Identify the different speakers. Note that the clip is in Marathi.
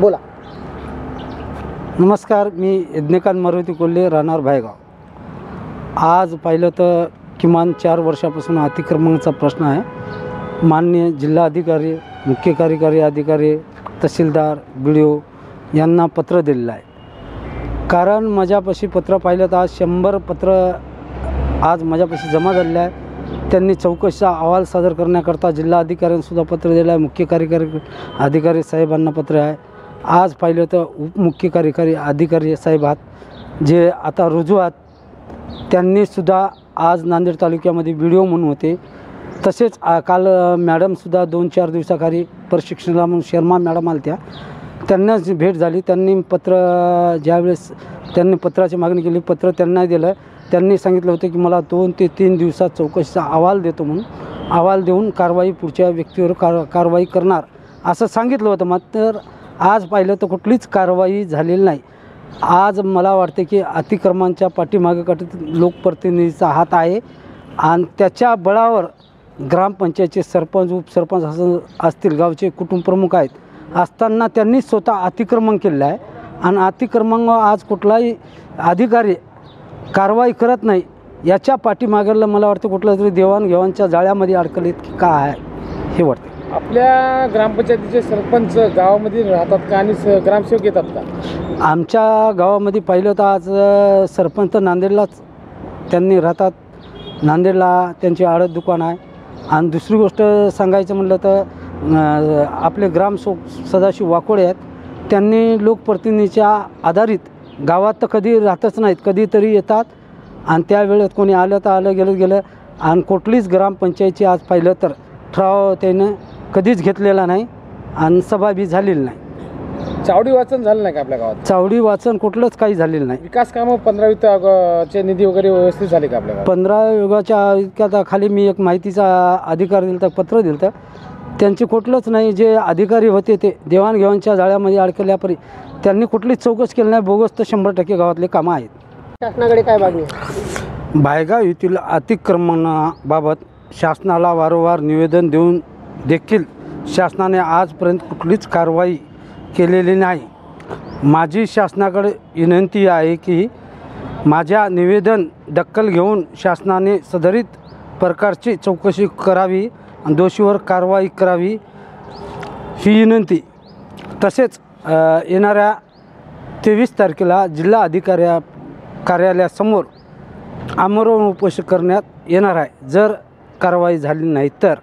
Speaker 1: बोला.
Speaker 2: नमस्कार, मी यज्ञकांत मारुती कोल्हे, राहणार भायगाव. आज पाहिलं तर किमान 4 वर्षापासून अतिक्रमणाचा प्रश्न आहे. माननीय जिल्हाधिकारी, मुख्य कार्यकारी अधिकारी, तहसीलदार, BDO यांना पत्र दिलेलं आहे. कारण माझ्यापाशी पत्र पाहिलं तर आज 100 पत्र आज माझ्यापाशी जमा झालेलं आहे. त्यांनी चौकशीचा अहवाल सादर करण्याकरता जिल्हाधिकाऱ्यांसुद्धा पत्र दिलं आहे, मुख्य कार्यकारी अधिकारी साहेबांना पत्र आहे. आज पाहिलं तर उपमुख्य कार्यकारी अधिकारी साहेब आहात जे आता रुजू आहात, त्यांनीसुद्धा आज नांदेड तालुक्यामध्ये BDO म्हणून होते. तसेच काल मॅडमसुद्धा 2-4 दिवसाखाली प्रशिक्षणाला म्हणून शर्मा मॅडम आल्या, त्यांनाच भेट झाली. त्यांनी पत्र ज्यावेळेस त्यांनी पत्राची मागणी केली, पत्र त्यांना दिलं. त्यांनी सांगितलं होतं की मला 2 ते 3 दिवसात चौकशीचा अहवाल देतो म्हणून. अहवाल देऊन कारवाई पुढच्या व्यक्तीवर कारवाई करणार असं सांगितलं होतं. मात्र आज पाहिलं तर कुठलीच कारवाई झालेली नाही. आज मला वाटते की अतिक्रमणाच्या पाठीमागेकडे लोकप्रतिनिधीचा हात आहे आणि त्याच्या बळावर ग्रामपंचायतचे सरपंच, उपसरपंच असतील, गावचे कुटुंब प्रमुख आहेत असताना त्यांनी स्वतः अतिक्रमण केलेलं आहे. आणि अतिक्रमणावर आज कुठलाही अधिकारी कारवाई करत नाही. याच्या पाठीमागेला मला वाटतं कुठलं तरी देवाणघेवाणच्या जाळ्यामध्ये अडकलेत की काय आहे हे वाटतं.
Speaker 1: आपल्या ग्रामपंचायतीचे सरपंच गावामध्ये राहतात का आणि ग्रामसेवक येतात का?
Speaker 2: आमच्या गावामध्ये पाहिलं तर आज सरपंच नांदेडलाच त्यांनी राहतात. नांदेडला त्यांची आडत दुकान आहे. आणि दुसरी गोष्ट सांगायचं म्हटलं तर आपले सदाशिव वाकोडे आहेत, त्यांनी लोकप्रतिनिधीच्या आधारित गावात तर कधी राहतच नाहीत, कधीतरी येतात आणि त्यावेळेत कोणी आलं तर आलं, गेलं. आणि कुठलीच ग्रामपंचायतीची आज पाहिलं तर ठराव त्यानं कधीच घेतलेला नाही आणि सभा बी झालेली नाही.
Speaker 1: चावडी वाचन झालं नाही का आपल्या गावात?
Speaker 2: चावडी वाचन कुठलंच काही झालेलं नाही.
Speaker 1: विकास कामं 15चे निधी वगैरे व्यवस्थित झाले का आपल्या गावात?
Speaker 2: 15 युगाच्या खाली मी एक माहितीचा अधिकार दिलं तर पत्र दिलं तर त्यांचे कुठलंच नाही. जे अधिकारी होते ते देवाणघेवाणच्या जाळ्यामध्ये अडकल्यापरी त्यांनी कुठलीच चौकशी केली नाही. बोगस तर 100% गावातले कामं आहेत.
Speaker 1: शासनाकडे काय मागणी आहे?
Speaker 2: भायगाव येथील अतिक्रमणाबाबत शासनाला वारंवार निवेदन देऊन देखील शासनाने आजपर्यंत कुठलीच कारवाई केलेली नाही. माझी शासनाकडे विनंती आहे की माझ्या निवेदन दखल घेऊन शासनाने सदरीत प्रकारची चौकशी करावी आणि दोषीवर कारवाई करावी ही विनंती. तसेच येणाऱ्या 23 तारखेला जिल्हा कार्यालयासमोर आमरण उपोषण करण्यात येणार आहे. जर कारवाई झाली नाही तर